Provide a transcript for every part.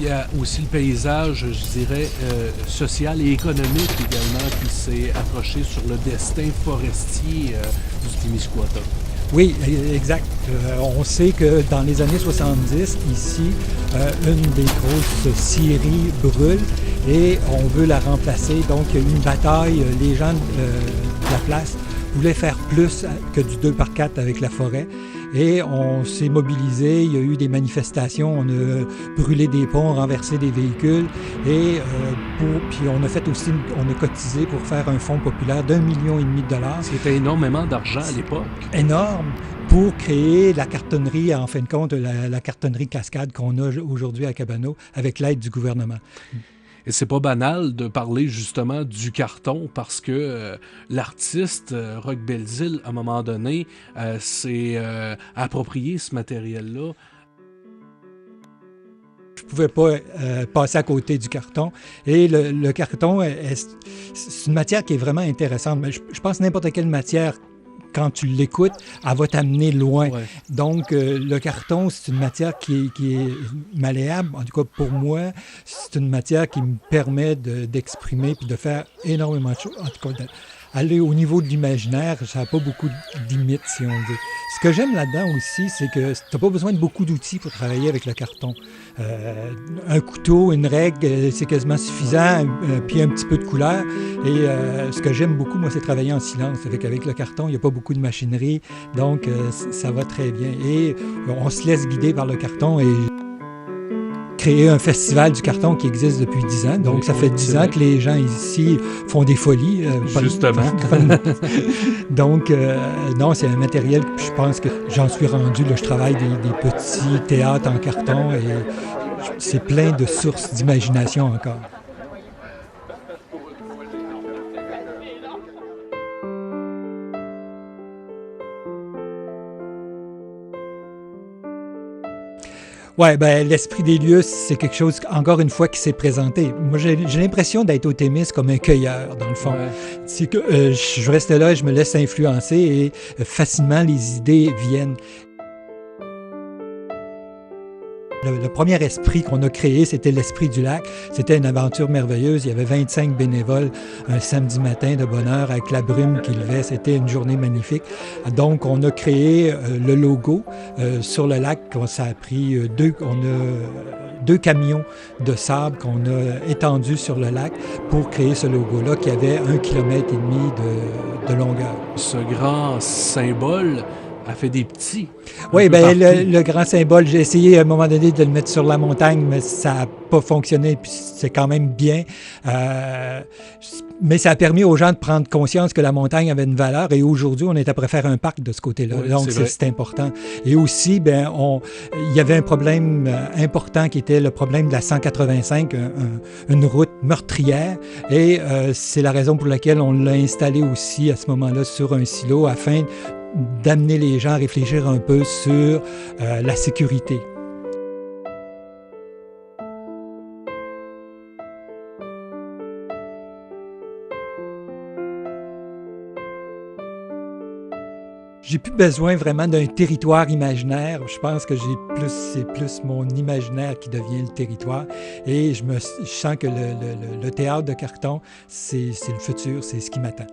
y a aussi le paysage, je dirais, social et économique également qui s'est approché sur le destin forestier du Témiscouata. Oui, exact. On sait que dans les années 70, ici, une des grosses scieries brûle et on veut la remplacer. Donc, il y a eu une bataille. Les gens de la place voulaient faire plus que du 2x4 avec la forêt. Et on s'est mobilisé, il y a eu des manifestations, on a brûlé des ponts, renversé des véhicules et puis on a fait aussi, on a cotisé pour faire un fonds populaire d'1,5 million de dollars. C'était énormément d'argent à l'époque. Énorme pour créer la cartonnerie, en fin de compte, la cartonnerie cascade qu'on a aujourd'hui à Cabano avec l'aide du gouvernement. Et c'est pas banal de parler justement du carton parce que l'artiste Roch Belzile, à un moment donné, s'est approprié ce matériel-là. Je pouvais pas passer à côté du carton. Et le carton, c'est une matière qui est vraiment intéressante. Mais je pense que n'importe quelle matière, quand tu l'écoutes, elle va t'amener loin. Ouais. Donc, le carton, c'est une matière qui est malléable. En tout cas, pour moi, c'est une matière qui me permet d'exprimer puis de faire énormément de choses. En tout cas, aller au niveau de l'imaginaire, ça n'a pas beaucoup de limites, si on veut. Ce que j'aime là-dedans aussi, c'est que tu n'as pas besoin de beaucoup d'outils pour travailler avec le carton. Un couteau, une règle, c'est quasiment suffisant, puis un petit peu de couleur. Et ce que j'aime beaucoup, moi, c'est travailler en silence. Avec le carton, il n'y a pas beaucoup de machinerie, donc ça va très bien. Et on se laisse guider par le carton et créer un festival du carton qui existe depuis 10 ans. Donc, ça fait 10 ans que les gens ici font des folies. Justement. Donc, non, c'est un matériel que je pense que j'en suis rendu. Là, je travaille des petits théâtres en carton et c'est plein de sources d'imagination encore. Oui, ben l'esprit des lieux, c'est quelque chose, encore une fois, qui s'est présenté. Moi, j'ai l'impression d'être au Témis comme un cueilleur, dans le fond. Ouais. C'est que je reste là et je me laisse influencer et facilement, les idées viennent. Le premier esprit qu'on a créé, c'était l'Esprit du lac. C'était une aventure merveilleuse. Il y avait 25 bénévoles un samedi matin de bonne heure avec la brume qui levait. C'était une journée magnifique. Donc, on a créé le logo sur le lac. Ça a pris deux camions de sable qu'on a étendus sur le lac pour créer ce logo-là qui avait 1,5 km de longueur. Ce grand symbole a fait des petits. Oui, bien, le grand symbole, j'ai essayé à un moment donné de le mettre sur la montagne, mais ça n'a pas fonctionné, puis c'est quand même bien. Mais ça a permis aux gens de prendre conscience que la montagne avait une valeur, et aujourd'hui, on est après faire un parc de ce côté-là. Oui, donc, c'est important. Et aussi, bien, il y avait un problème important qui était le problème de la 185, une route meurtrière, et c'est la raison pour laquelle on l'a installé aussi à ce moment-là sur un silo afin d'amener les gens à réfléchir un peu sur la sécurité. J'ai plus besoin vraiment d'un territoire imaginaire. Je pense que c'est plus mon imaginaire qui devient le territoire. Et je sens que le théâtre de carton, c'est le futur, c'est ce qui m'attend.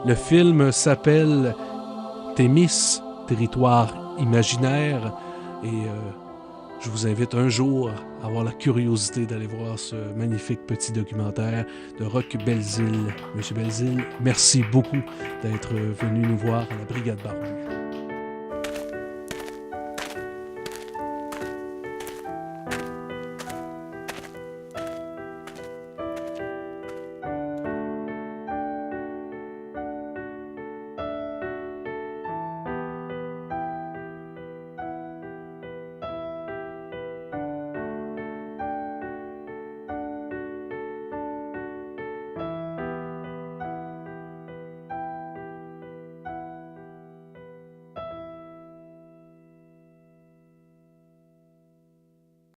Le film s'appelle Témis, territoire imaginaire, et je vous invite un jour à avoir la curiosité d'aller voir ce magnifique petit documentaire de Roch Belzile. Monsieur Belzile, merci beaucoup d'être venu nous voir à la Brigade Barbue.